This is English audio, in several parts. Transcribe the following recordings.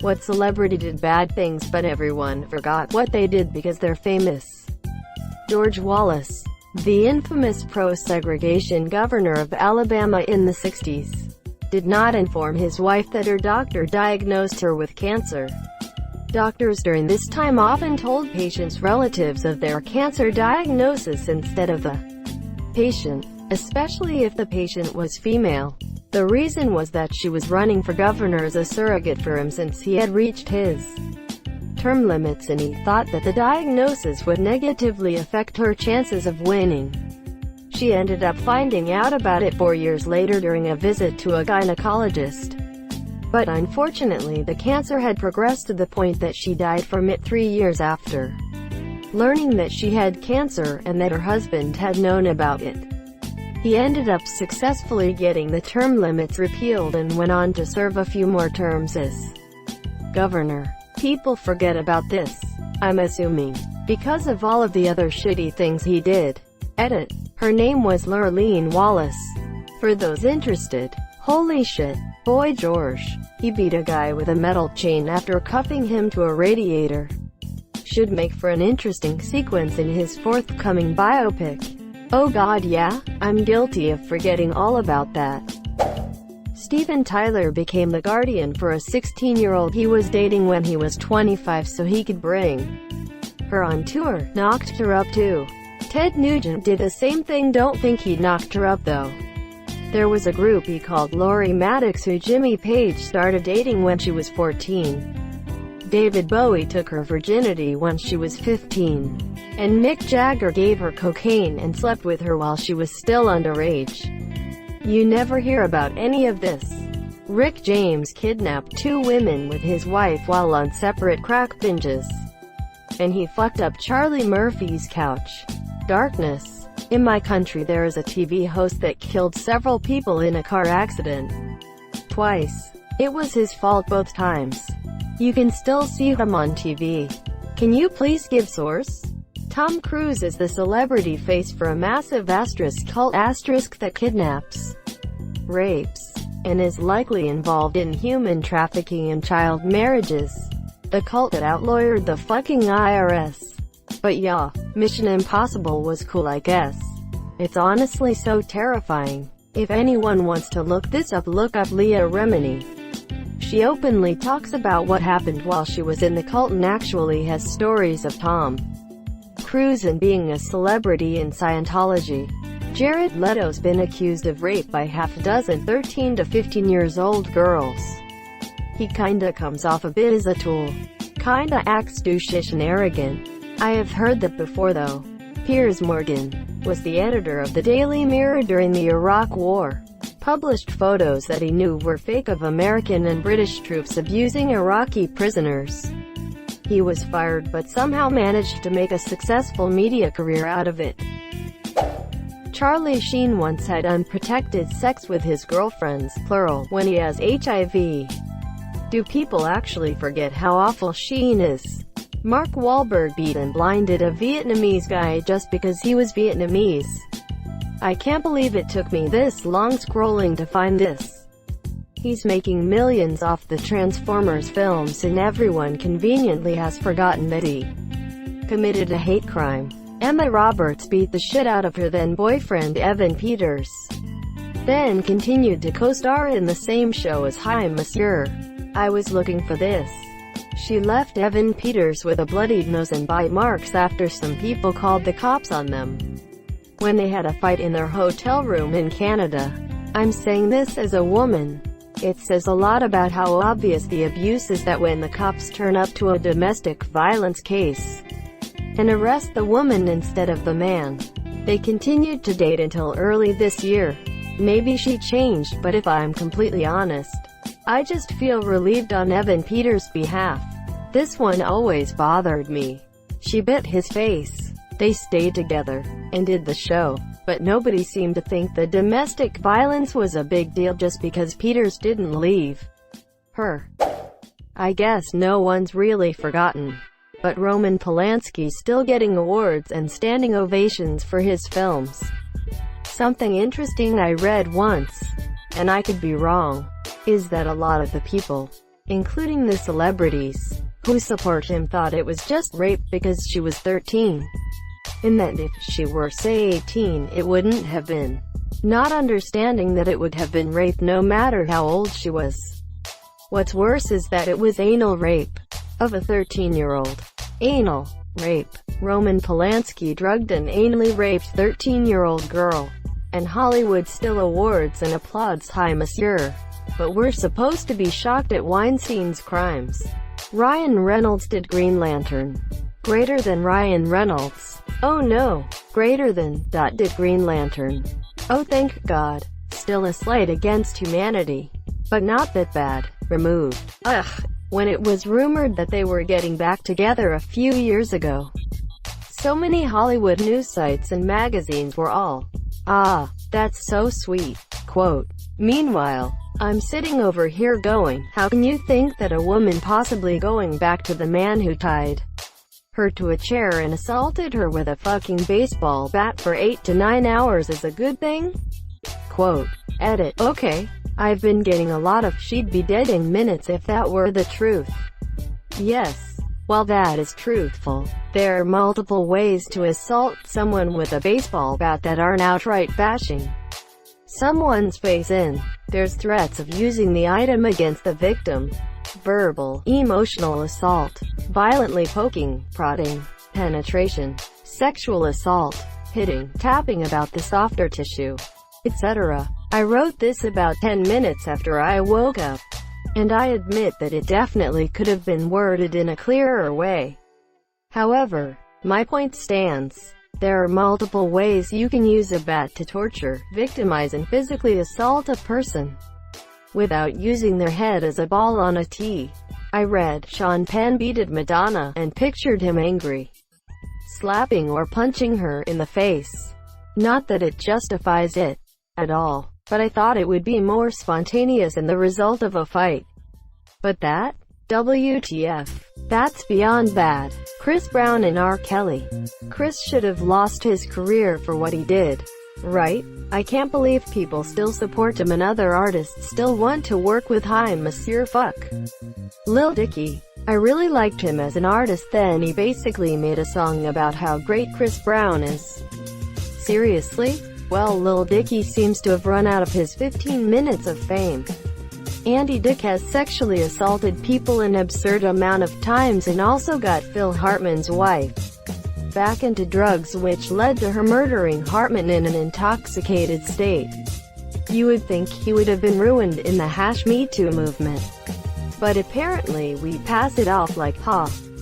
What celebrity did bad things but everyone forgot what they did because they're famous? George Wallace, the infamous pro-segregation governor of Alabama in the 60s, did not inform his wife that her doctor diagnosed her with cancer. Doctors during this time often told patients' relatives of their cancer diagnosis instead of the patient, especially if the patient was female. The reason was that she was running for governor as a surrogate for him since he had reached his term limits and he thought that the diagnosis would negatively affect her chances of winning. She ended up finding out about it 4 years later during a visit to a gynecologist. But unfortunately the cancer had progressed to the point that she died from it 3 years after learning that she had cancer and that her husband had known about it. He ended up successfully getting the term limits repealed and went on to serve a few more terms as governor. People forget about this, I'm assuming, because of all of the other shitty things he did. Edit. Her name was Lurleen Wallace. For those interested. Holy shit. Boy George. He beat a guy with a metal chain after cuffing him to a radiator. Should make for an interesting sequence in his forthcoming biopic. Oh god, yeah, I'm guilty of forgetting all about that. Steven Tyler became the guardian for a 16-year-old he was dating when he was 25 so he could bring her on tour. Knocked her up too. Ted Nugent did the same thing. Don't think he knocked her up though. There was a groupie called Lori Maddox who Jimmy Page started dating when she was 14. David Bowie took her virginity when she was 15. And Mick Jagger gave her cocaine and slept with her while she was still underage. You never hear about any of this. Rick James kidnapped 2 women with his wife while on separate crack binges. And he fucked up Charlie Murphy's couch. Darkness. In my country there is a TV host that killed several people in a car accident. Twice. It was his fault both times. You can still see him on TV. Can you please give source? Tom Cruise is the celebrity face for a massive asterisk cult that kidnaps, rapes, and is likely involved in human trafficking and child marriages. The cult that outlawyered the fucking IRS. But yeah, Mission Impossible was cool I guess. It's honestly so terrifying. If anyone wants to look this up, look up Leah Remini. She openly talks about what happened while she was in the cult and actually has stories of Tom Cruise and being a celebrity in Scientology. Jared Leto's been accused of rape by half a dozen 13 to 15 years old girls. He kinda comes off a bit as a tool. Kinda acts douchish and arrogant. I have heard that before though. Piers Morgan was the editor of the Daily Mirror during the Iraq War. Published photos that he knew were fake of American and British troops abusing Iraqi prisoners. He was fired but somehow managed to make a successful media career out of it. Charlie Sheen once had unprotected sex with his girlfriends, plural, when he has HIV. Do people actually forget how awful Sheen is? Mark Wahlberg beat and blinded a Vietnamese guy just because he was Vietnamese. I can't believe it took me this long scrolling to find this. He's making millions off the Transformers films and everyone conveniently has forgotten that he committed a hate crime. Emma Roberts beat the shit out of her then-boyfriend Evan Peters. Then continued to co-star in the same show as Hi Monsieur. I was looking for this. She left Evan Peters with a bloodied nose and bite marks after some people called the cops on them when they had a fight in their hotel room in Canada. I'm saying this as a woman. It says a lot about how obvious the abuse is that when the cops turn up to a domestic violence case and arrest the woman instead of the man. They continued to date until early this year. Maybe she changed, but if I'm completely honest, I just feel relieved on Evan Peters' behalf. This one always bothered me. She bit his face. They stayed together and did the show, but nobody seemed to think the domestic violence was a big deal just because Peters didn't leave her. I guess no one's really forgotten. But Roman Polanski's still getting awards and standing ovations for his films. Something interesting I read once, and I could be wrong, is that a lot of the people including the celebrities who support him, thought it was just rape because she was 13, and that if she were, say, 18, it wouldn't have been, not understanding that it would have been rape no matter how old she was. What's worse is that it was anal rape of a 13-year-old. Anal rape. Roman Polanski drugged and anally raped 13-year-old girl, and Hollywood still awards and applauds Hi Monsieur. But we're supposed to be shocked at Weinstein's crimes. Ryan Reynolds did Green Lantern. Greater than Ryan Reynolds. Oh no. Greater than, did Green Lantern. Oh thank God. Still a slight against humanity. But not that bad. Removed. Ugh. When it was rumored that they were getting back together a few years ago, so many Hollywood news sites and magazines were all, "Ah, that's so sweet." Quote. Meanwhile, I'm sitting over here going, how can you think that a woman possibly going back to the man who tied her to a chair and assaulted her with a fucking baseball bat for 8 to 9 hours is a good thing? Quote. Edit. Okay. I've been getting a lot of "she'd be dead in minutes if that were the truth." Yes. While that is truthful, there are multiple ways to assault someone with a baseball bat that aren't outright bashing someone's face in. There's threats of using the item against the victim, verbal, emotional assault, violently poking, prodding, penetration, sexual assault, hitting, tapping about the softer tissue, etc. I wrote this about 10 minutes after I woke up, and I admit that it definitely could have been worded in a clearer way. However, my point stands. There are multiple ways you can use a bat to torture, victimize and physically assault a person without using their head as a ball on a tee. I read Sean Penn beated Madonna and pictured him angry, slapping or punching her in the face. Not that it justifies it at all, but I thought it would be more spontaneous and the result of a fight. But that? WTF. That's beyond bad. Chris Brown and R. Kelly. Chris should have lost his career for what he did. Right? I can't believe people still support him and other artists still want to work with Hi Monsieur Fuck. Lil Dicky. I really liked him as an artist, then he basically made a song about how great Chris Brown is. Seriously? Well, Lil Dicky seems to have run out of his 15 minutes of fame. Andy Dick has sexually assaulted people an absurd amount of times and also got Phil Hartman's wife back into drugs, which led to her murdering Hartman in an intoxicated state. You would think he would have been ruined in the #Me Too movement. But apparently we pass it off like,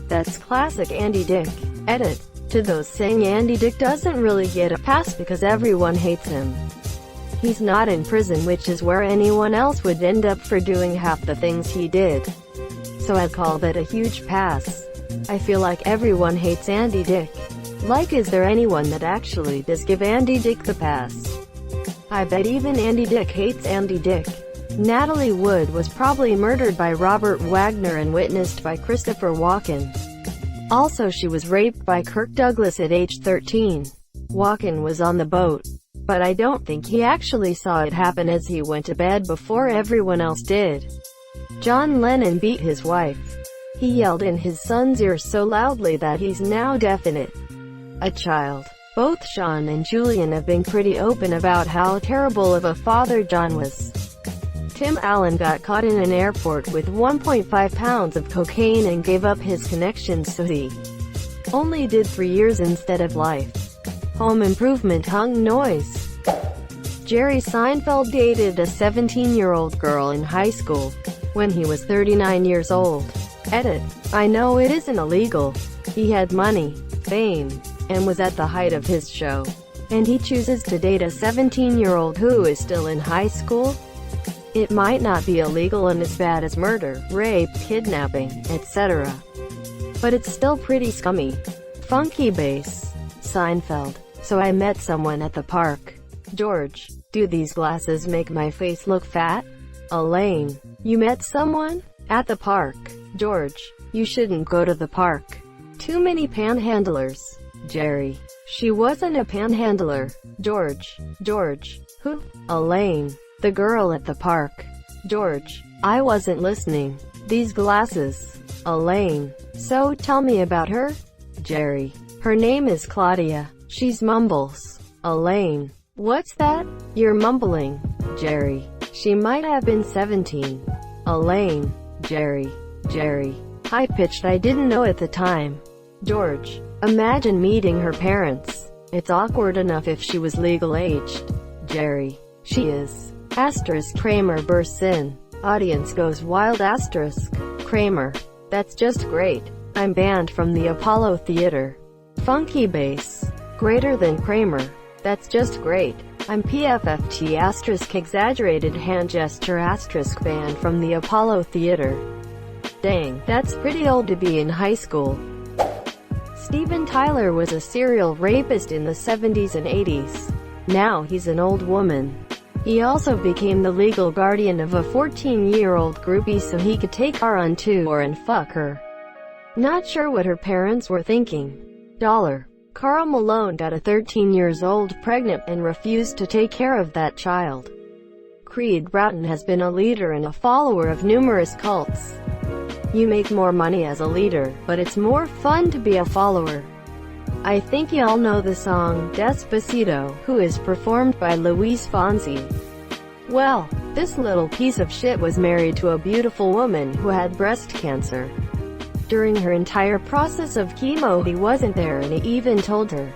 that's classic Andy Dick. Edit. To those saying Andy Dick doesn't really get a pass because everyone hates him. He's not in prison, which is where anyone else would end up for doing half the things he did. So I'd call that a huge pass. I feel like everyone hates Andy Dick. Like, is there anyone that actually does give Andy Dick the pass? I bet even Andy Dick hates Andy Dick. Natalie Wood was probably murdered by Robert Wagner and witnessed by Christopher Walken. Also, she was raped by Kirk Douglas at age 13. Walken was on the boat, but I don't think he actually saw it happen as he went to bed before everyone else did. John Lennon beat his wife. He yelled in his son's ear so loudly that he's now deaf in it. A child. Both Sean and Julian have been pretty open about how terrible of a father John was. Tim Allen got caught in an airport with 1.5 pounds of cocaine and gave up his connections, so he only did 3 years instead of life. Home Improvement hung noise. Jerry Seinfeld dated a 17-year-old girl in high school when he was 39 years old. Edit. I know it isn't illegal. He had money, fame, and was at the height of his show. And he chooses to date a 17-year-old who is still in high school? It might not be illegal and as bad as murder, rape, kidnapping, etc. But it's still pretty scummy. Funky bass. Seinfeld. So I met someone at the park. George. Do these glasses make my face look fat? Elaine. You met someone? At the park. George. You shouldn't go to the park. Too many panhandlers. Jerry. She wasn't a panhandler. George. George. Who? Elaine. The girl at the park. George. I wasn't listening. These glasses. Elaine. So tell me about her? Jerry. Her name is Claudia. She's mumbles. Elaine. What's that? You're mumbling. Jerry. She might have been 17. Elaine. Jerry. High-pitched. I didn't know at the time. George. Imagine meeting her parents. It's awkward enough if she was legal-aged. Jerry. She is. Kramer bursts in. Audience goes wild. Kramer. That's just great. I'm banned from the Apollo Theater. Funky bass. Greater than Kramer. That's just great. I'm PFFT exaggerated hand gesture banned from the Apollo Theater. Dang, that's pretty old to be in high school. Steven Tyler was a serial rapist in the 70s and 80s. Now he's an old woman. He also became the legal guardian of a 14-year-old groupie so he could take her on tour and fuck her. Not sure what her parents were thinking. Karl Malone got a 13 years old pregnant and refused to take care of that child. Creed Bratton has been a leader and a follower of numerous cults. You make more money as a leader, but it's more fun to be a follower. I think y'all know the song Despacito, who is performed by Luis Fonsi. Well, this little piece of shit was married to a beautiful woman who had breast cancer. During her entire process of chemo he wasn't there, and he even told her,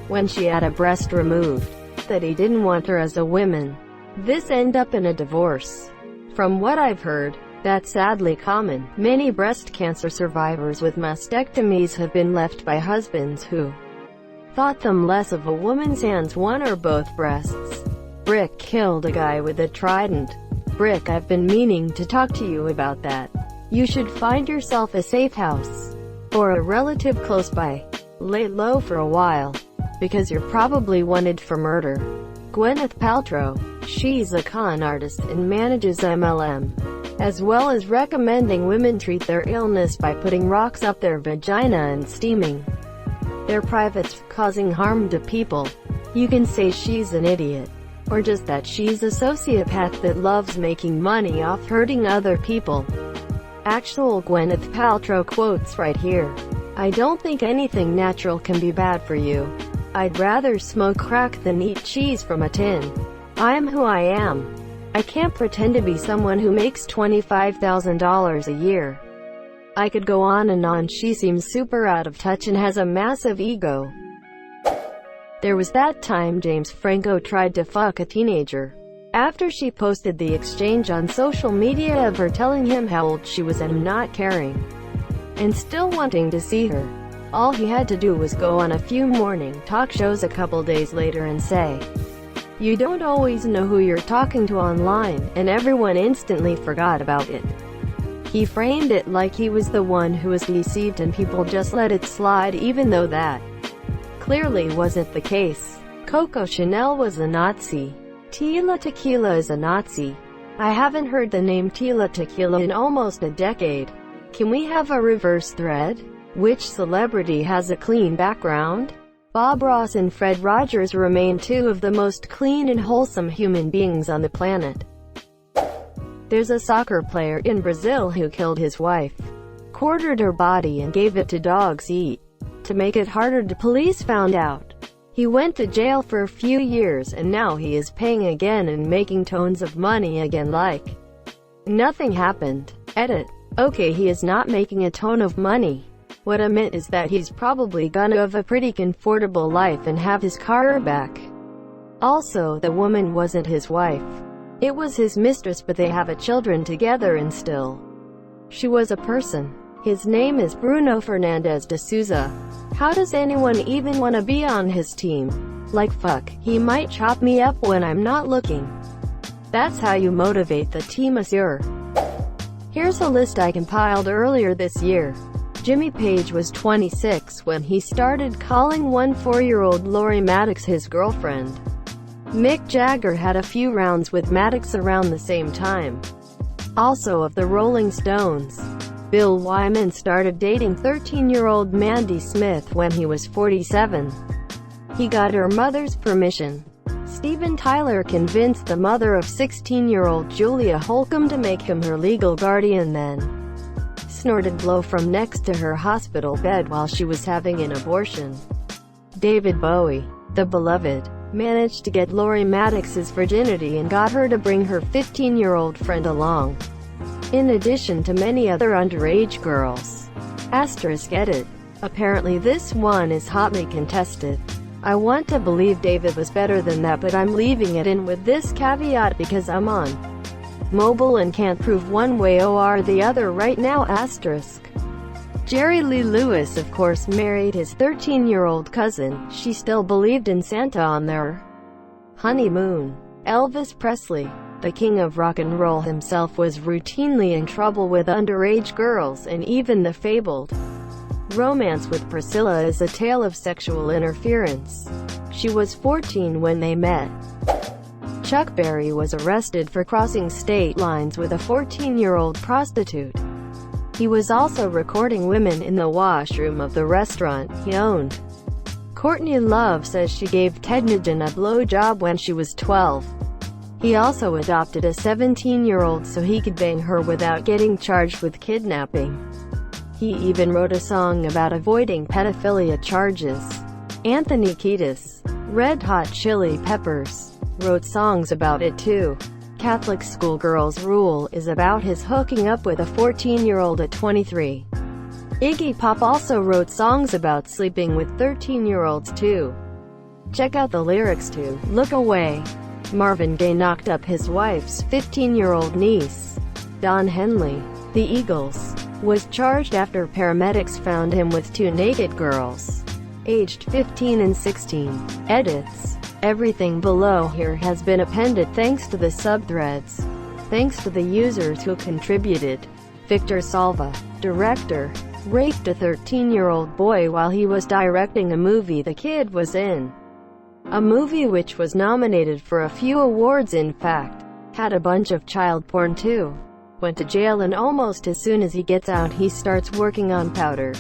when she had a breast removed, that he didn't want her as a woman. This ended up in a divorce. From what I've heard, that's sadly common. Many breast cancer survivors with mastectomies have been left by husbands who thought them less of a woman's hands, one or both breasts. Brick killed a guy with a trident. Brick, I've been meaning to talk to you about that. You should find yourself a safe house, or a relative close by. Lay low for a while, because you're probably wanted for murder. Gwyneth Paltrow. She's a con artist and manages MLM, as well as recommending women treat their illness by putting rocks up their vagina and steaming their privates, causing harm to people. You can say she's an idiot, or just that she's a sociopath that loves making money off hurting other people. Actual Gwyneth Paltrow quotes right here. I don't think anything natural can be bad for you. I'd rather smoke crack than eat cheese from a tin. I'm who I am. I can't pretend to be someone who makes $25,000 a year. I could go on and on. She seems super out of touch and has a massive ego. There was that time James Franco tried to fuck a teenager. After she posted the exchange on social media of her telling him how old she was and him not caring, and still wanting to see her. All he had to do was go on a few morning talk shows a couple days later and say, "You don't always know who you're talking to online," and everyone instantly forgot about it. He framed it like he was the one who was deceived and people just let it slide, even though that clearly wasn't the case. Coco Chanel was a Nazi. Tila Tequila is a Nazi. I haven't heard the name Tila Tequila in almost a decade. Can we have a reverse thread? Which celebrity has a clean background? Bob Ross and Fred Rogers remain two of the most clean and wholesome human beings on the planet. There's a soccer player in Brazil who killed his wife, quartered her body and gave it to dogs eat. To make it harder, the police found out. He went to jail for a few years and now he is paying again and making tons of money again like nothing happened. Edit. Okay, he is not making a ton of money. What I meant is that he's probably gonna have a pretty comfortable life and have his car back. Also, the woman wasn't his wife. It was his mistress, but they have a children together and still, she was a person. His name is Bruno Fernandes de Souza. How does anyone even want to be on his team? Like fuck, he might chop me up when I'm not looking. That's how you motivate the team, monsieur. Here's a list I compiled earlier this year. Jimmy Page was 26 when he started calling 4-year-old Lori Maddox his girlfriend. Mick Jagger had a few rounds with Maddox around the same time. Also of the Rolling Stones, Bill Wyman started dating 13-year-old Mandy Smith when he was 47. He got her mother's permission. Steven Tyler convinced the mother of 16-year-old Julia Holcomb to make him her legal guardian, then snorted blow from next to her hospital bed while she was having an abortion. David Bowie, the beloved, managed to get Lori Maddox's virginity and got her to bring her 15-year-old friend along, in addition to many other underage girls. *Edit. Apparently this one is hotly contested. I want to believe David was better than that, but I'm leaving it in with this caveat because I'm on mobile and can't prove one way or the other right now. Jerry Lee Lewis of course married his 13-year-old cousin. She still believed in Santa on their honeymoon. Elvis Presley, the king of rock and roll himself, was routinely in trouble with underage girls, and even the fabled romance with Priscilla is a tale of sexual interference. She was 14 when they met. Chuck Berry was arrested for crossing state lines with a 14-year-old prostitute. He was also recording women in the washroom of the restaurant he owned. Courtney Love says she gave Ted Nugent a blowjob when she was 12. He also adopted a 17-year-old so he could bang her without getting charged with kidnapping. He even wrote a song about avoiding pedophilia charges. Anthony Kiedis, Red Hot Chili Peppers, wrote songs about it too. Catholic Schoolgirl's Rule is about his hooking up with a 14-year-old at 23. Iggy Pop also wrote songs about sleeping with 13-year-olds too. Check out the lyrics to Look Away. Marvin Gaye knocked up his wife's 15-year-old niece. Don Henley, the Eagles, was charged after paramedics found him with two naked girls, aged 15 and 16. Edits. Everything below here has been appended thanks to the subthreads. Thanks to the users who contributed. Victor Salva, director, raped a 13-year-old boy while he was directing a movie the kid was in. A movie which was nominated for a few awards, in fact. Had a bunch of child porn too. Went to jail, and almost as soon as he gets out he starts working on Powder.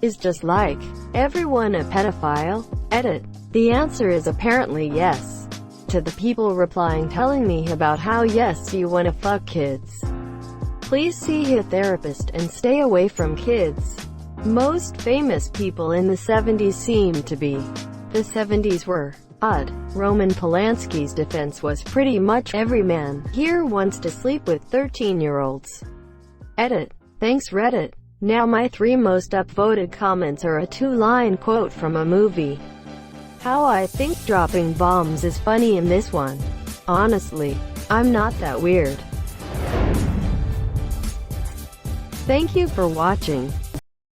Is just like everyone a pedophile? Edit. The answer is apparently yes. To the people replying telling me about how yes you wanna fuck kids, please see a therapist and stay away from kids. Most famous people in the 70s seem to be. The 70s were odd. Roman Polanski's defense was pretty much every man here wants to sleep with 13-year-olds. Edit. Thanks Reddit. Now my 3 most upvoted comments are a 2-line quote from a movie. How I think dropping bombs is funny in this one. Honestly, I'm not that weird. Thank you for watching.